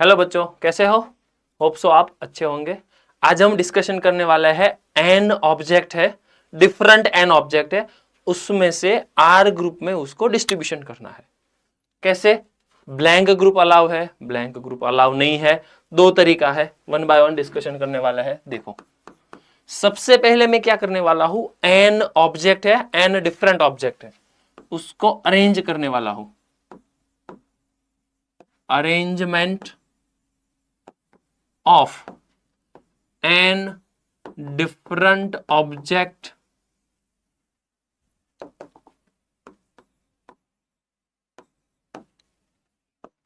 Hello बच्चों, कैसे हो? होप सो आप अच्छे होंगे। आज हम डिस्कशन करने वाले हैं एन ऑब्जेक्ट है, डिफरेंट एन ऑब्जेक्ट है, उसमें से आर ग्रुप में उसको डिस्ट्रीब्यूशन करना है। कैसे? ब्लैंक ग्रुप अलाउ है, ब्लैंक ग्रुप अलाउ नहीं है। दो तरीका है, वन बाय वन डिस्कशन करने वाला है। देखो, सबसे पहले मैं क्या करने वाला हूं, एन ऑब्जेक्ट है, एन डिफरेंट ऑब्जेक्ट है, उसको अरेंज करने वाला हूं। Arrangement of an different object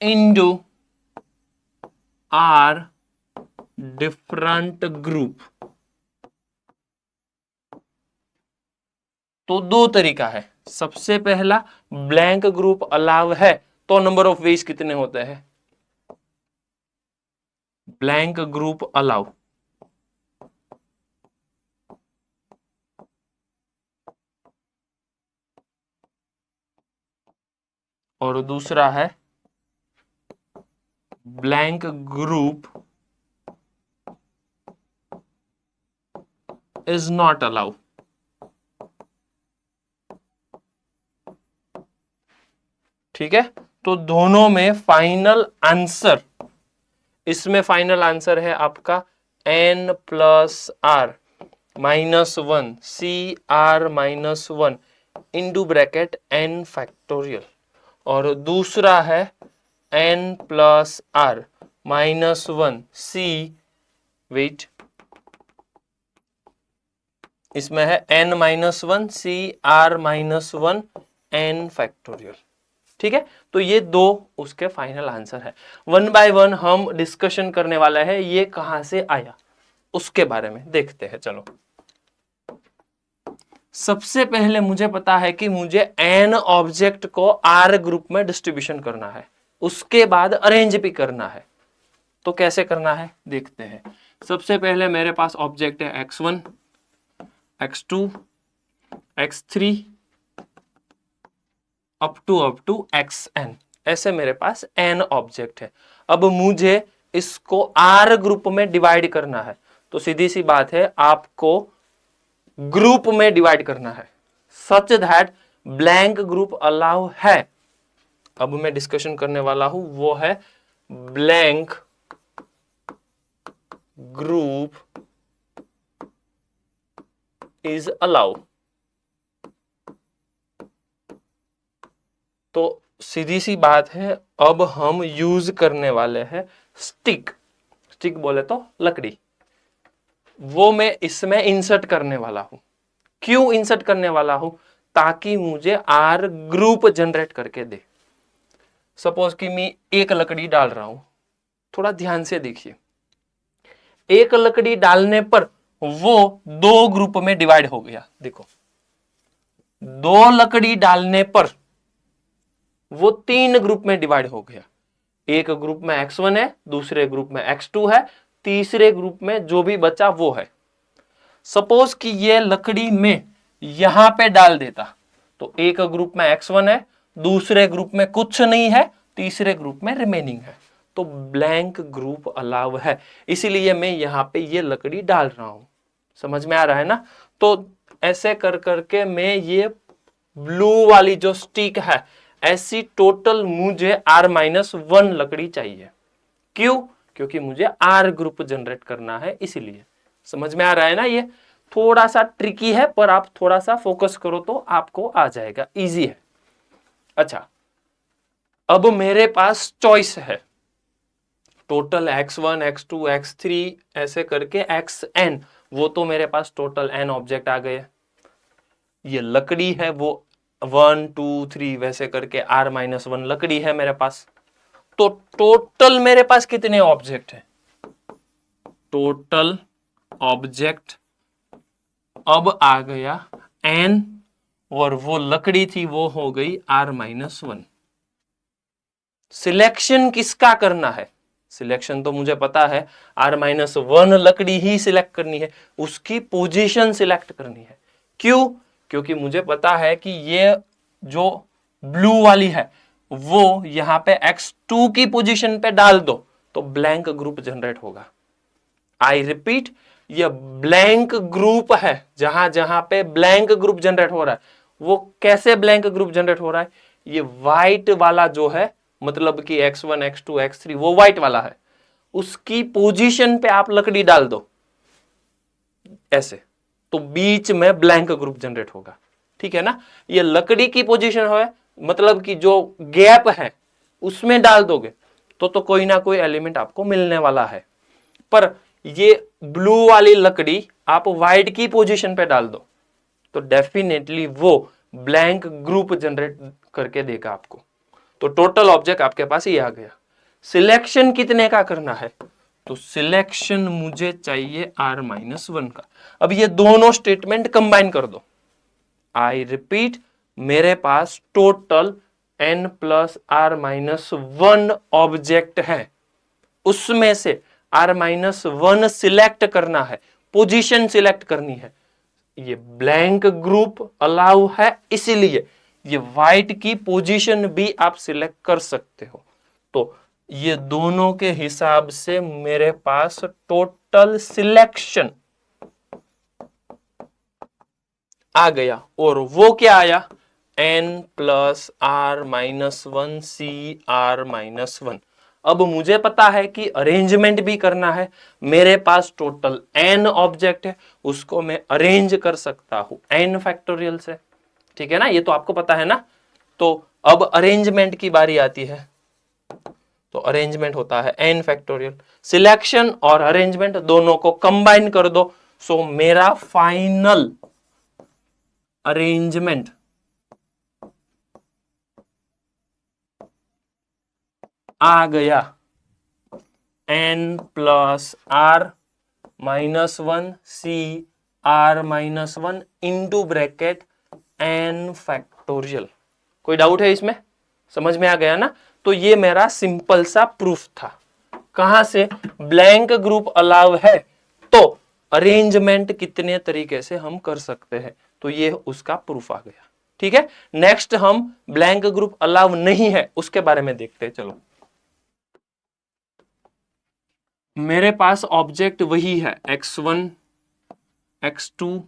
into our different group। तो दो तरीका है। सबसे पहला, ब्लैंक ग्रुप अलाउ है तो नंबर ऑफ वेज कितने होते हैं? Blank group allow. और दूसरा है blank group is not allow. ठीक है, तो दोनों में फाइनल आंसर, इसमें फाइनल आंसर है आपका n plus R minus one C R minus one into bracket n factorial, और दूसरा है n plus R minus one C, wait, इसमें है n minus one C R minus one n factorial. ठीक है, तो ये दो उसके फाइनल आंसर है। वन बाय वन हम डिस्कशन करने वाला है, ये कहां से आया उसके बारे में देखते हैं। चलो, सबसे पहले मुझे पता है कि मुझे एन ऑब्जेक्ट को आर ग्रुप में डिस्ट्रीब्यूशन करना है, उसके बाद अरेंज भी करना है। तो कैसे करना है देखते हैं। सबसे पहले मेरे पास ऑब्जेक्ट है x1, x2, x3 up to xn, ऐसे मेरे पास n ऑब्जेक्ट है। अब मुझे इसको आर ग्रुप में डिवाइड करना है, तो सीधी सी बात है, आपको ग्रुप में डिवाइड करना है such that blank group allow है। अब मैं डिस्कशन करने वाला हूं वो है ब्लैंक ग्रुप इज अलाउ। तो सीधी सी बात है, अब हम यूज करने वाले हैं स्टिक। स्टिक बोले तो लकड़ी, वो मैं इसमें इंसर्ट करने वाला हूं। क्यों इंसर्ट करने वाला हूं? ताकि मुझे आर ग्रुप जनरेट करके दे। सपोज कि मैं एक लकड़ी डाल रहा हूं, थोड़ा ध्यान से देखिए। एक लकड़ी डालने पर वो दो ग्रुप में डिवाइड हो गया। देखो, दो लकड़ी डालने पर वो तीन ग्रुप में डिवाइड हो गया। एक ग्रुप में x1 है, दूसरे ग्रुप में x2 है, तीसरे ग्रुप में जो भी बचा वो है। सपोज कि ये लकड़ी में यहां पे डाल देता, तो एक ग्रुप में x1 है, दूसरे ग्रुप में कुछ नहीं है, तीसरे ग्रुप में रिमेनिंग है, तो ब्लैंक ग्रुप अलाउ है। इसीलिए मैं यहां पे ये लकड़ी डाल रहा हूं। समझ में आ रहा है ना? तो ऐसे कर करके मैं ये ब्लू वाली जो स्टिक है, ऐसी टोटल मुझे r माइनस वन लकड़ी चाहिए। क्यों? क्योंकि मुझे आर ग्रुप जनरेट करना है, इसीलिए। समझ में आ रहा है ना? ये थोड़ा सा ट्रिकी है, पर आप थोड़ा सा फोकस करो तो आपको आ जाएगा, इजी है। अच्छा, अब मेरे पास चॉइस है टोटल x1, x2, x3 ऐसे करके xn, वो तो मेरे पास टोटल n ऑब्जेक्ट आ गए। ये लकड़ी है वो 1 2 3 वैसे करके r माइनस वन लकड़ी है मेरे पास। तो टोटल मेरे पास कितने ऑब्जेक्ट है? टोटल ऑब्जेक्ट अब आ गया n, और वो लकड़ी थी वो हो गई r माइनस वन। सिलेक्शन किसका करना है? सिलेक्शन तो मुझे पता है, r माइनस वन लकड़ी ही सिलेक्ट करनी है, उसकी पोजीशन सिलेक्ट करनी है। क्यों? क्योंकि मुझे पता है कि ये जो ब्लू वाली है वो यहां पे x2 की पोजीशन पे डाल दो तो ब्लैंक ग्रुप जनरेट होगा। आई रिपीट, ये ब्लैंक ग्रुप है। जहां जहां पे ब्लैंक ग्रुप जनरेट हो रहा है, वो कैसे ब्लैंक ग्रुप जनरेट हो रहा है? ये व्हाइट वाला जो है, मतलब कि x1 x2 x3 वो व्हाइट वाला है, उसकी पोजीशन पे आप लकड़ी डाल दो ऐसे, तो बीच में ब्लैंक ग्रुप जनरेट होगा। ठीक है ना? ये लकड़ी की पोजीशन है, मतलब कि जो गैप है उसमें डाल दोगे तो कोई ना कोई एलिमेंट आपको मिलने वाला है। पर ये ब्लू वाली लकड़ी आप व्हाइट की पोजीशन पे डाल दो तो डेफिनेटली वो ब्लैंक ग्रुप जनरेट करके देगा आपको। तो टोटल ऑब्जेक्ट आपके पास ये आ गया। सिलेक्शन कितने का करना है? तो सिलेक्शन मुझे चाहिए r-1 का। अब ये दोनों स्टेटमेंट कंबाइन कर दो। आई रिपीट, मेरे पास total n plus r-1 object है, उसमें से r-1 सिलेक्ट करना है, पोजीशन सिलेक्ट करनी है। ये ब्लैंक ग्रुप अलाउ है, इसीलिए ये व्हाइट की पोजीशन भी आप सिलेक्ट कर सकते हो। तो ये दोनों के हिसाब से मेरे पास टोटल सिलेक्शन आ गया। और वो क्या आया? n plus r-1 cr-1। अब मुझे पता है कि अरेंजमेंट भी करना है। मेरे पास टोटल n ऑब्जेक्ट है, उसको मैं अरेंज कर सकता हूं n फैक्टोरियल से। ठीक है ना? ये तो आपको पता है ना। तो अब अरेंजमेंट की बारी आती है। तो अरेंजमेंट होता है n फैक्टोरियल। सिलेक्शन और अरेंजमेंट दोनों को कंबाइन कर दो, सो मेरा फाइनल अरेंजमेंट आ गया n plus r-1 cr-1 into bracket n factorial. कोई डाउट है इसमें? समझ में आ गया ना? तो ये मेरा सिंपल सा प्रूफ था। कहां से? ब्लैंक ग्रुप अलाउ है तो अरेंजमेंट कितने तरीके से हम कर सकते हैं, तो ये उसका प्रूफ आ गया। ठीक है, नेक्स्ट हम ब्लैंक ग्रुप अलाउ नहीं है उसके बारे में देखते हैं। चलो, मेरे पास ऑब्जेक्ट वही है x1 x2,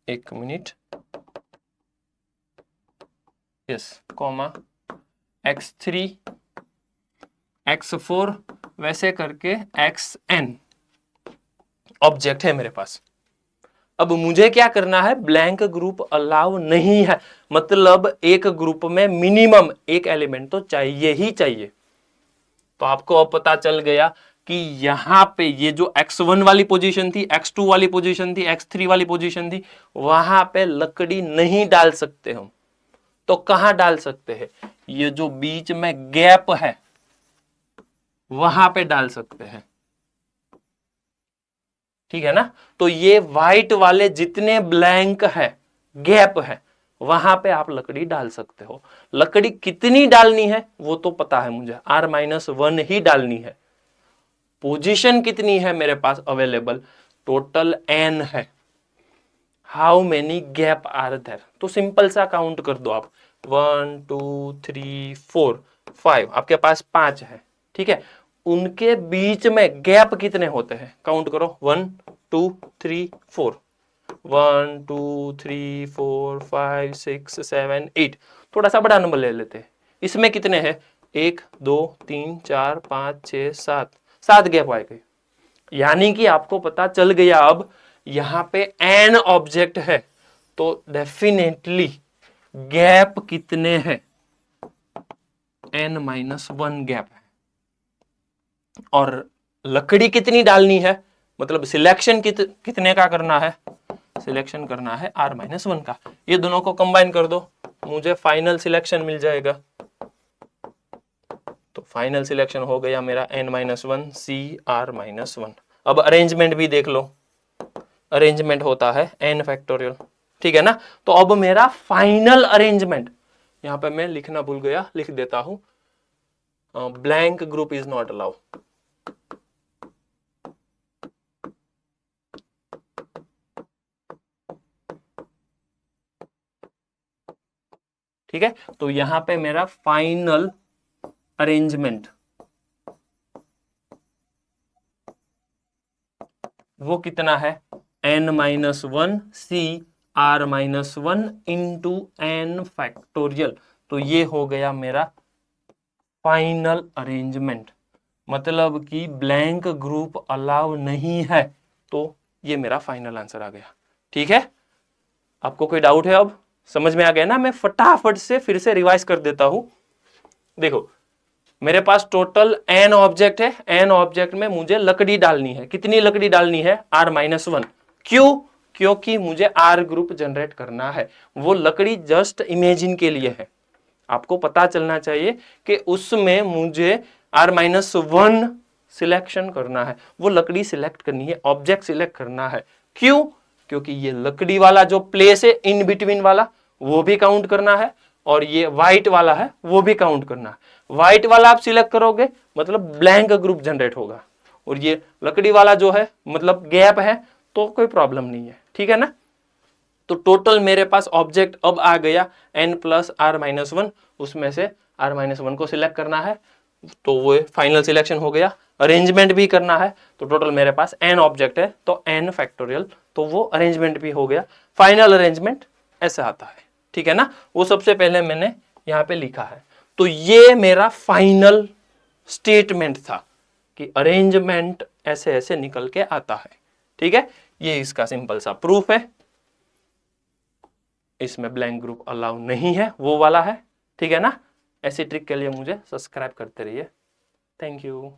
एक minute, yes, comma x3 x4 वैसे करके xn ऑब्जेक्ट है मेरे पास। अब मुझे क्या करना है? ब्लैंक ग्रुप अलाउ नहीं है, मतलब एक ग्रुप में मिनिमम एक एलिमेंट तो चाहिए ही चाहिए। तो आपको अब पता चल गया कि यहां पे ये जो x1 वाली पोजीशन थी, x2 वाली पोजीशन थी, x3 वाली पोजीशन थी, वहां पे लकड़ी नहीं डाल सकते हम। तो कहां डाल सकते हैं? ये जो बीच में गैप है वहां पे डाल सकते हैं। ठीक है ना? तो ये व्हाइट वाले जितने ब्लैंक है, गैप है, वहां पे आप लकड़ी डाल सकते हो। लकड़ी कितनी डालनी है वो तो पता है मुझे, r-1 ही डालनी है। पोजीशन कितनी है मेरे पास अवेलेबल? टोटल n है। How many gap are there? तो सिंपल सा काउंट कर दो आप, 1 2 3 4 5, आपके पास 5 है। ठीक है, उनके बीच में गैप कितने होते हैं? काउंट करो, 1 2 3 4, 1 2 3 4 5 6 7 8। थोड़ा सा बड़ा नंबर ले लेते हैं। इसमें कितने हैं? 1 2 3 4 5 6 7, 7 गैप आए गए। यानी कि आपको पता चल गया अब यहां पे n ऑब्जेक्ट है तो डेफिनेटली गैप कितने हैं? n-1 गैप है। और लकड़ी कितनी डालनी है, मतलब सिलेक्शन कितने का करना है? सिलेक्शन करना है r-1 का। ये दोनों को कंबाइन कर दो, मुझे फाइनल सिलेक्शन मिल जाएगा। तो फाइनल सिलेक्शन हो गया मेरा n-1 cr-1। अब अरेंजमेंट भी देख लो, अरेंजमेंट होता है n फैक्टोरियल। ठीक है ना? तो अब मेरा फाइनल अरेंजमेंट, यहां पे मैं लिखना भूल गया, लिख देता हूं, blank group is not allow. ठीक है, तो यहां पे मेरा फाइनल अरेंजमेंट वो कितना है n-1 CR-1 into n factorial. तो ये हो गया मेरा फाइनल अरेंजमेंट, मतलब कि ब्लैंक ग्रुप अलाउ नहीं है। तो ये मेरा फाइनल आंसर आ गया। ठीक है, आपको कोई डाउट है? अब समझ में आ गया ना? मैं फटाफट से फिर से रिवाइज कर देता हूं। देखो, मेरे पास टोटल n ऑब्जेक्ट है, n ऑब्जेक्ट में मुझे लकड़ी डालनी है। कितनी लकड़ी डालनी है? R-1। क्यों? क्योंकि मुझे R ग्रुप जनरेट करना है। वो लकड़ी जस्ट इमेजिन के लिए है। आपको पता चलना चाहिए कि उसमें मुझे R-1 सिलेक्शन करना है, वो लकड़ी सिलेक्ट करनी है, ऑब्जेक्ट सिलेक्ट करना है। क्यों? क्योंकि ये लकड़ी वाला जो प्लेस है इन बिटवीन वाला वो भी काउंट करना है, और ये व्हाइट वाला है वो भी काउंट करना है। व्हाइट वाला आप सिलेक्ट करोगे मतलब ब्लैंक ग्रुप जनरेट होगा, और ये लकड़ी वाला जो है मतलब गैप है तो कोई प्रॉब्लम नहीं है। ठीक है ना? तो टोटल मेरे पास ऑब्जेक्ट अब आ गया n+R-1, उसमें से R-1 को सिलेक्ट करना है, तो वो फाइनल सिलेक्शन हो गया। अरेंजमेंट भी करना है, तो टोटल मेरे पास n ऑब्जेक्ट है तो n फैक्टोरियल, तो वो अरेंजमेंट भी हो गया। फाइनल अरेंजमेंट ऐसा आता है। ठीक है ना? वो सबसे पहले मैंने यहां पे लिखा है। तो ये मेरा फाइनल स्टेटमेंट था कि अरेंजमेंट ऐसे ऐसे निकल के आता है। ठीक है, ये इसका सिंपल सा प्रूफ है। इसमें ब्लैंक ग्रुप अलाउ नहीं है, वो वाला है। ठीक है ना? ऐसी ट्रिक के लिए मुझे सब्सक्राइब करते रहिए। Thank you.